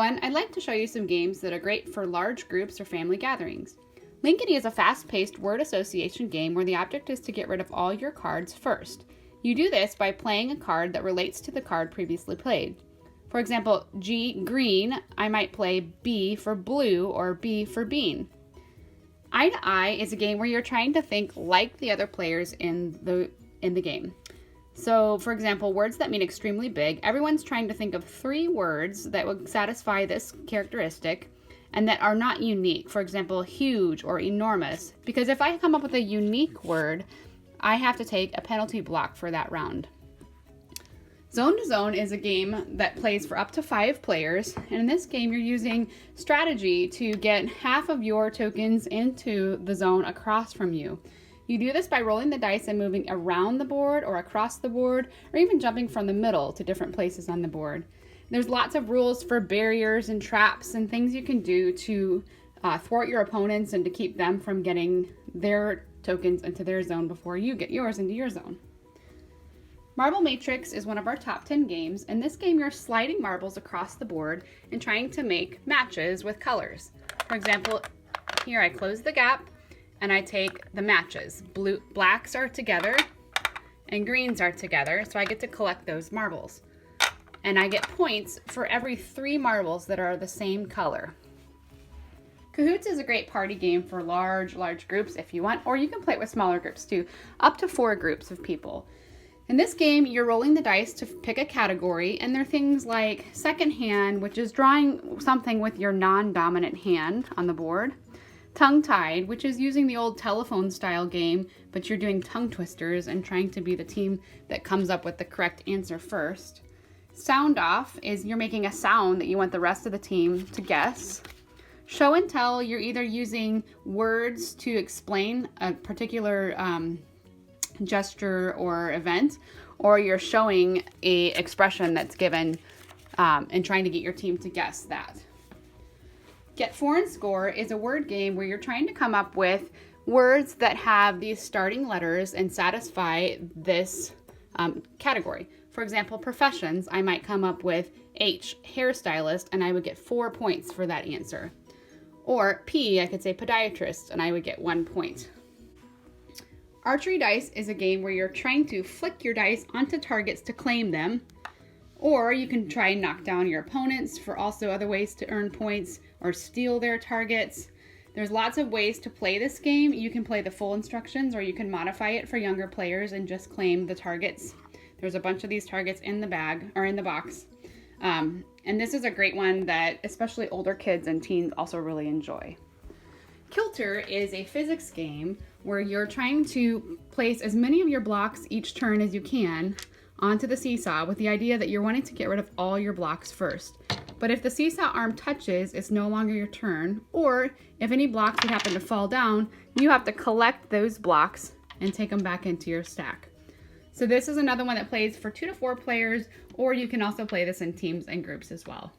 everyone, I'd like to show you some games that are great for large groups or family gatherings. Linkity is a fast-paced word association game where the object is to get rid of all your cards first. You do this by playing a card that relates to the card previously played. For example, G, green, I might play B for blue or B for bean. Eye to Eye is a game where you're trying to think like the other players in the game. So, for example, words that mean extremely big, everyone's trying to think of 3 words that would satisfy this characteristic and that are not unique. For example, huge or enormous. Because if I come up with a unique word, I have to take a penalty block for that round. Zone to Zone is a game that plays for up to 5 players, and in this game you're using strategy to get half of your tokens into the zone across from you. You do this by rolling the dice and moving around the board or across the board, or even jumping from the middle to different places on the board. There's lots of rules for barriers and traps and things you can do to thwart your opponents and to keep them from getting their tokens into their zone before you get yours into your zone. Marble Matrix is one of our top 10 games. In this game, you're sliding marbles across the board and trying to make matches with colors. For example, here I close the gap and I take the matches. Blacks are together and greens are together, so I get to collect those marbles. And I get points for every 3 marbles that are the same color. Cahoots is a great party game for large groups if you want, or you can play it with smaller groups too, up to 4 groups of people. In this game, you're rolling the dice to pick a category, and there are things like second hand, which is drawing something with your non-dominant hand on the board. Tongue-tied, which is using the old telephone style game, but you're doing tongue twisters and trying to be the team that comes up with the correct answer first. Sound off is you're making a sound that you want the rest of the team to guess. Show and tell, you're either using words to explain a particular gesture or event, or you're showing a expression that's given and trying to get your team to guess that. Get 4 and Score is a word game where you're trying to come up with words that have these starting letters and satisfy this category. For example, professions, I might come up with H, hairstylist, and I would get 4 points for that answer. Or P, I could say podiatrist, and I would get 1 point. Archery dice is a game where you're trying to flick your dice onto targets to claim them, or you can try and knock down your opponents for also other ways to earn points or steal their targets. There's lots of ways to play this game. You can play the full instructions, or you can modify it for younger players and just claim the targets. There's a bunch of these targets in the bag or in the box. And this is a great one that especially older kids and teens also really enjoy. Kilter is a physics game where you're trying to place as many of your blocks each turn as you can onto the seesaw with the idea that you're wanting to get rid of all your blocks first. But if the seesaw arm touches, it's no longer your turn, or if any blocks would happen to fall down, you have to collect those blocks and take them back into your stack. So this is another one that plays for 2 to 4 players, or you can also play this in teams and groups as well.